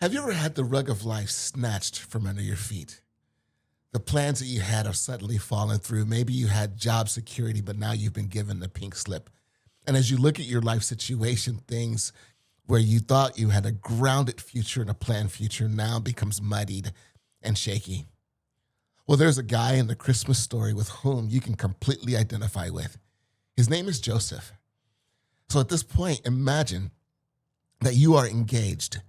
Have you ever had the rug of life snatched from under your feet? The plans that you had are suddenly falling through. Maybe you had job security, but now you've been given the pink slip. And as you look at your life situation, things where you thought you had a grounded future and a planned future now becomes muddied and shaky. Well, there's a guy in the Christmas story with whom you can completely identify with. His name is Joseph. So at this point, imagine that you are engaged.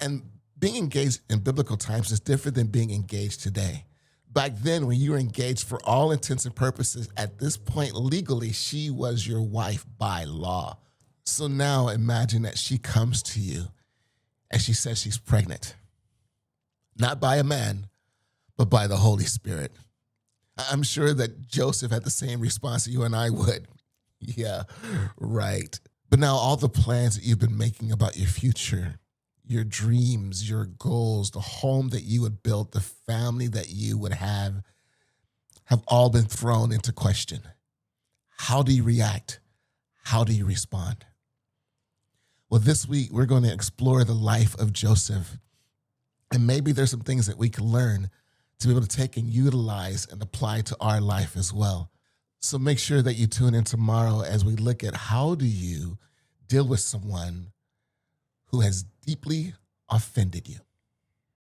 And being engaged in biblical times is different than being engaged today. Back then, when you were engaged, for all intents and purposes, at this point, legally, she was your wife by law. So now imagine that she comes to you and she says she's pregnant, not by a man, but by the Holy Spirit. I'm sure that Joseph had the same response that you and I would. Yeah, right. But now all the plans that you've been making about your future, your dreams, your goals, the home that you would build, the family that you would have all been thrown into question. How do you react? How do you respond? Well, this week we're going to explore the life of Joseph. And maybe there's some things that we can learn to be able to take and utilize and apply to our life as well. So make sure that you tune in tomorrow as we look at how do you deal with someone who has deeply offended you.